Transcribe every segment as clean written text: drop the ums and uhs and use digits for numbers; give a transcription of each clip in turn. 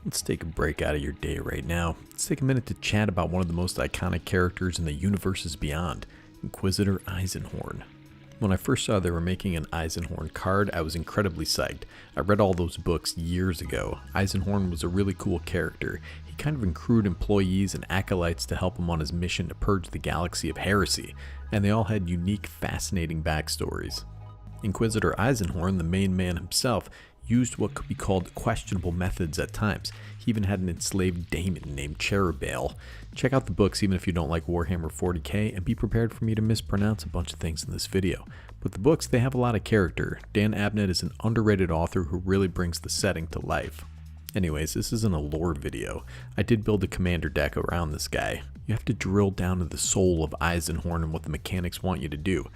Let's take a break out of your day right now. Let's take a minute to chat about one of the most iconic characters in the universes beyond, Inquisitor Eisenhorn. When I first saw they were making an Eisenhorn card, I was incredibly psyched. I read all those books years ago. Eisenhorn was a really cool character. He kind of recruited employees and acolytes to help him on his mission to purge the galaxy of heresy, and they all had unique, fascinating backstories. Inquisitor Eisenhorn, the main man himself, used what could be called questionable methods at times. He even had an enslaved daemon named Cherubale. Check out the books even if you don't like Warhammer 40k, and be prepared for me to mispronounce a bunch of things in this video. But the books, they have a lot of character. Dan Abnett is an underrated author who really brings the setting to life. Anyways, this isn't a lore video. I did build a commander deck around this guy. You have to drill down to the soul of Eisenhorn and what the mechanics want you to do.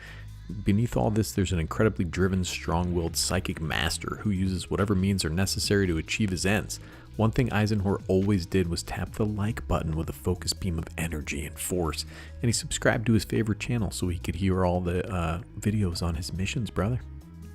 Beneath all this, there's an incredibly driven, strong-willed psychic master who uses whatever means are necessary to achieve his ends. One thing Eisenhorn always did was tap the like button with a focus beam of energy and force, and he subscribed to his favorite channel so he could hear all the videos on his missions, brother.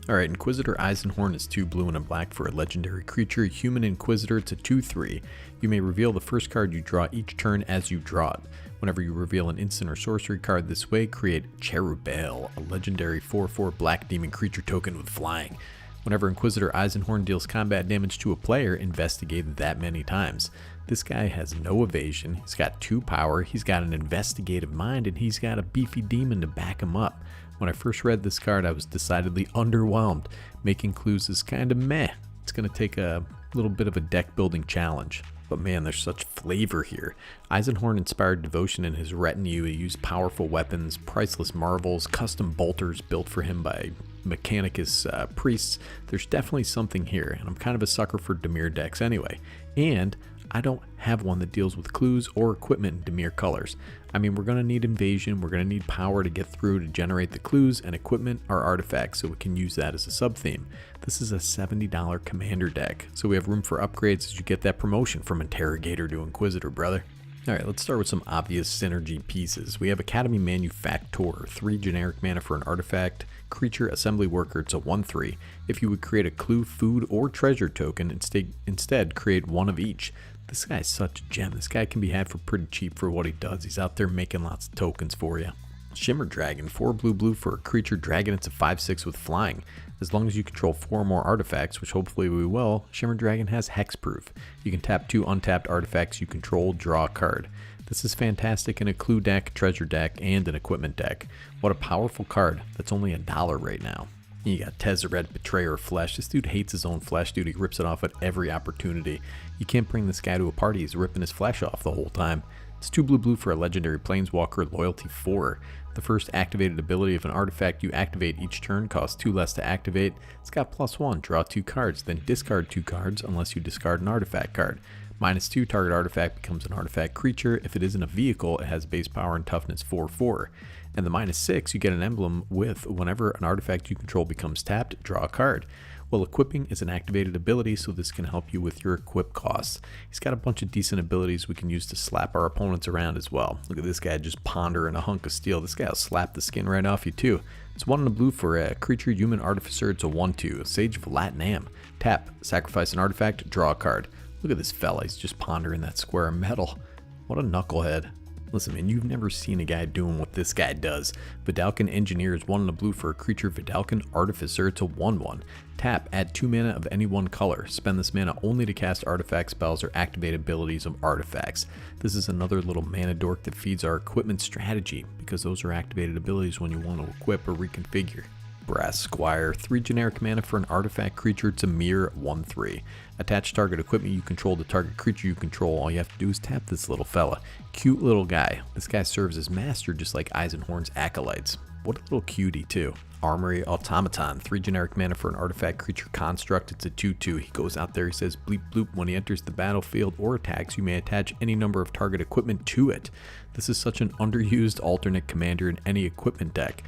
Alright, Inquisitor Eisenhorn is 2 blue and a black for a legendary creature, Human Inquisitor. It's a 2/3. You may reveal the first card you draw each turn as you draw it. Whenever you reveal an instant or sorcery card this way, create Cherubale, a legendary 4/4 black demon creature token with flying. Whenever Inquisitor Eisenhorn deals combat damage to a player, investigate that many times. This guy has no evasion, he's got 2 power, he's got an investigative mind, and he's got a beefy demon to back him up. When I first read this card, I was decidedly underwhelmed. Making clues is kinda meh. It's gonna take a little bit of a deck building challenge. But man, there's such flavor here. Eisenhorn inspired devotion in his retinue. He used powerful weapons, priceless marvels, custom bolters built for him by Mechanicus priests. There's definitely something here, and I'm kind of a sucker for Dimir decks anyway. And I don't have one that deals with clues or equipment in Dimir colors. I mean, we're going to need invasion, we're going to need power to get through to generate the clues, and equipment are artifacts, so we can use that as a sub-theme. This is a $70 commander deck, so we have room for upgrades as you get that promotion from Interrogator to Inquisitor, brother. Alright, let's start with some obvious synergy pieces. We have Academy Manufactor, 3 generic mana for an artifact, creature, assembly worker. It's a 1/3. If you would create a clue, food, or treasure token, instead create one of each. This guy's such a gem. This guy can be had for pretty cheap for what he does. He's out there making lots of tokens for you. Shimmer Dragon, 4 blue for a creature dragon. It's a 5/6 with flying. As long as you control 4 more artifacts, which hopefully we will, Shimmer Dragon has hexproof. You can tap 2 untapped artifacts you control, draw a card. This is fantastic in a clue deck, treasure deck, and an equipment deck. What a powerful card. That's only $1 right now. You got Tezzeret, Betrayer of Flesh. This dude hates his own flesh, dude. He rips it off at every opportunity. You can't bring this guy to a party. He's ripping his flesh off the whole time. It's 2 blue for a legendary planeswalker, loyalty 4. The first activated ability of an artifact you activate each turn costs 2 less to activate. It's got +1, draw 2 cards, then discard 2 cards unless you discard an artifact card. -2, target artifact becomes an artifact creature. If it isn't a vehicle, it has base power and toughness 4/4. And the -6, you get an emblem with whenever an artifact you control becomes tapped, draw a card. Well, equipping is an activated ability, so this can help you with your equip costs. He's got a bunch of decent abilities we can use to slap our opponents around as well. Look at this guy just pondering a hunk of steel. This guy will slap the skin right off you too. It's 1 and a blue for a creature, human artificer. It's a 1/2. Sage of Latinam. Tap, sacrifice an artifact, draw a card. Look at this fella, he's just pondering that square of metal. What a knucklehead. Listen, man, you've never seen a guy doing what this guy does. Vidalcan Engineer is 1 and a blue for a creature, Vidalcan Artificer. It's a 1/1. Tap, add 2 mana of any one color. Spend this mana only to cast artifact spells or activate abilities of artifacts. This is another little mana dork that feeds our equipment strategy, because those are activated abilities when you want to equip or reconfigure. Brass Squire, 3 generic mana for an artifact creature. It's a mere 1/3. Attach target equipment you control to target creature you control. All you have to do is tap this little fella. Cute little guy. This guy serves as master just like Eisenhorn's acolytes. What a little cutie too. Armory Automaton, 3 generic mana for an artifact creature construct. It's a 2/2. He goes out there, he says bleep bloop. When he enters the battlefield or attacks, you may attach any number of target equipment to it. This is such an underused alternate commander in any equipment deck.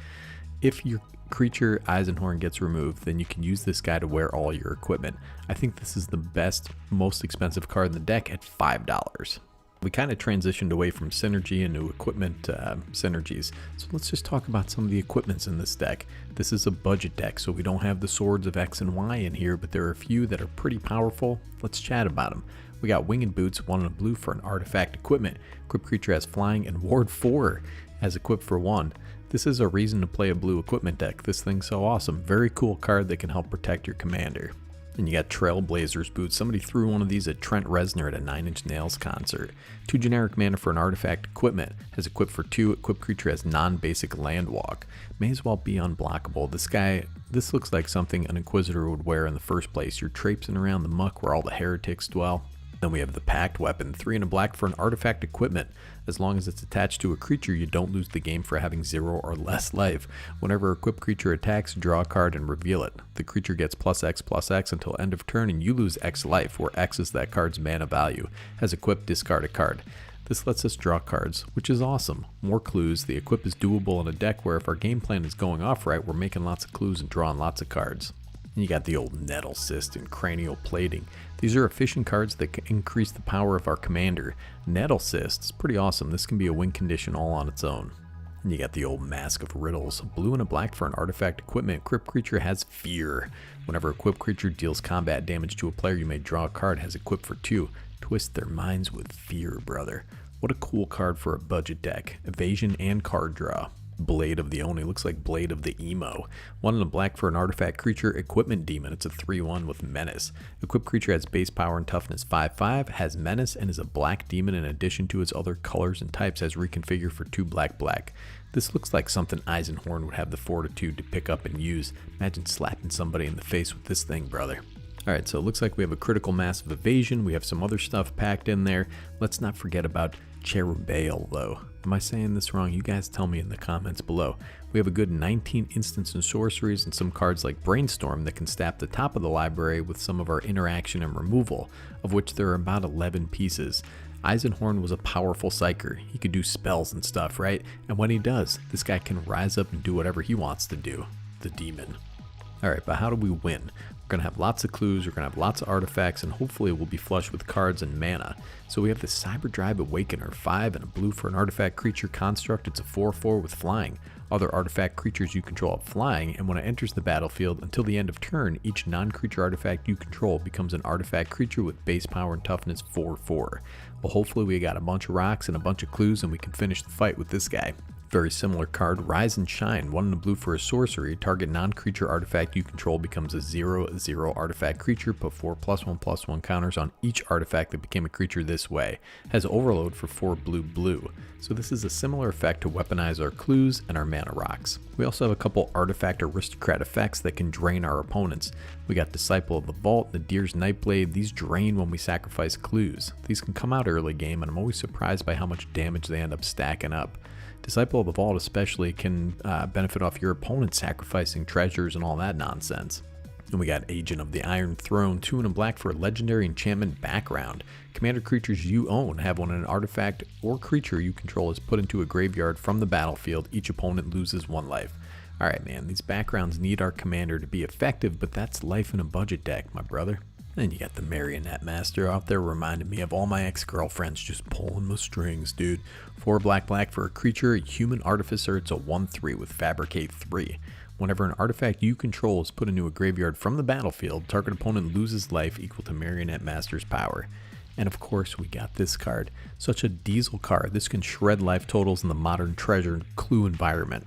If your creature Eisenhorn gets removed, then you can use this guy to wear all your equipment. I think this is the best, most expensive card in the deck at $5. We kind of transitioned away from synergy into equipment synergies, so let's just talk about some of the equipments in this deck. This is a budget deck, so we don't have the swords of X and Y in here, but there are a few that are pretty powerful. Let's chat about them. We got Winged Boots, 1 and a blue for an artifact equipment. Equipped creature has flying and ward 4 as equipped for 1. This is a reason to play a blue equipment deck. This thing's so awesome. Very cool card that can help protect your commander. And you got Trailblazers Boots. Somebody threw one of these at Trent Reznor at a 9 Inch Nails concert. 2 generic mana for an artifact equipment. Has equipped for 2. Equipped creature has non-basic land walk. May as well be unblockable. This looks like something an Inquisitor would wear in the first place. You're traipsing around the muck where all the heretics dwell. Then we have the Pact Weapon, 3 and a black for an artifact equipment. As long as it's attached to a creature, you don't lose the game for having 0 or less life. Whenever a equipped creature attacks, draw a card and reveal it. The creature gets +X/+X until end of turn, and you lose X life, where X is that card's mana value. Has equipped, discard a card. This lets us draw cards, which is awesome. More clues. The equip is doable in a deck where if our game plan is going off right, we're making lots of clues and drawing lots of cards. And you got the old Nettle Cyst and Cranial Plating. These are efficient cards that can increase the power of our commander. Nettle Cyst is pretty awesome. This can be a win condition all on its own. And you got the old Mask of Riddles. 2 and a black for an artifact equipment. Equipped creature has Fear. Whenever equipped creature deals combat damage to a player, you may draw a card. Has equipped for 2. Twist their minds with fear, brother. What a cool card for a budget deck. Evasion and card draw. Blade of the Oni. Looks like Blade of the Emo. 1 and a black for an artifact creature. Equipment Demon. It's a 3/1 with Menace. Equipped creature has base power and toughness 5/5, has Menace, and is a black demon in addition to its other colors and types. Has reconfigure for 2 black. This looks like something Eisenhorn would have the fortitude to pick up and use. Imagine slapping somebody in the face with this thing, brother. Alright, so it looks like we have a critical mass of evasion. We have some other stuff packed in there. Let's not forget about Cherubael, though. Am I saying this wrong? You guys tell me in the comments below. We have a good 19 instants and sorceries and some cards like Brainstorm that can staff the top of the library with some of our interaction and removal, of which there are about 11 pieces. Eisenhorn was a powerful psyker. He could do spells and stuff, right? And when he does, this guy can rise up and do whatever he wants to do. The demon. Alright, but how do we win? We're going to have lots of clues, we're going to have lots of artifacts, and hopefully we'll be flush with cards and mana. So we have the Cyberdrive Awakener, 5 and a blue for an artifact creature construct. It's a 4/4 with flying. Other artifact creatures you control have flying, and when it enters the battlefield until the end of turn, each non-creature artifact you control becomes an artifact creature with base power and toughness 4/4. Well, hopefully we got a bunch of rocks and a bunch of clues and we can finish the fight with this guy. Very similar card, Rise and Shine, 1 and a blue for a sorcery. Target non-creature artifact you control becomes a 0/0 artifact creature. Put 4 +1/+1 counters on each artifact that became a creature this way. Has overload for 4 blue. So this is a similar effect to weaponize our clues and our mana rocks. We also have a couple artifact aristocrat effects that can drain our opponents. We got Disciple of the Vault, Nadir's Nightblade. These drain when we sacrifice clues. These can come out early game, and I'm always surprised by how much damage they end up stacking up. Disciple of the Vault especially can benefit off your opponent sacrificing treasures and all that nonsense. And we got Agent of the Iron Throne, 2 and a black for a legendary enchantment background. Commander creatures you own have one, and an artifact or creature you control is put into a graveyard from the battlefield. Each opponent loses 1 life. Alright man, these backgrounds need our commander to be effective, but that's life in a budget deck, my brother. And you got the Marionette Master out there reminding me of all my ex-girlfriends just pulling my strings, dude. 4 black for a creature, a human artificer. It's a 1/3 with Fabricate 3. Whenever an artifact you control is put into a graveyard from the battlefield, target opponent loses life equal to Marionette Master's power. And of course we got this card. Such a diesel card. This can shred life totals in the modern treasure clue environment.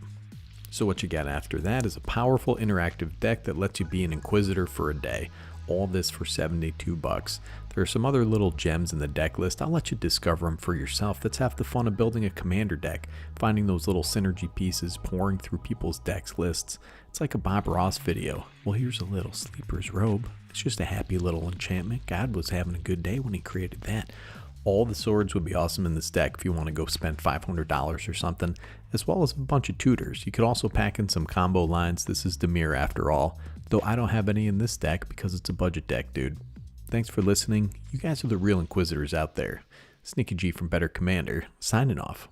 So what you got after that is a powerful interactive deck that lets you be an Inquisitor for a day. All this for $72. There are some other little gems in the deck list. I'll let you discover them for yourself. That's half the fun of building a commander deck. Finding those little synergy pieces, pouring through people's decks lists. It's like a Bob Ross video. Well, here's a little Sleeper's Robe. It's just a happy little enchantment. God was having a good day when he created that. All the swords would be awesome in this deck if you want to go spend $500 or something, as well as a bunch of tutors. You could also pack in some combo lines. This is Dimir after all, though I don't have any in this deck because it's a budget deck, dude. Thanks for listening. You guys are the real Inquisitors out there. Sneaky G from Better Commander, signing off.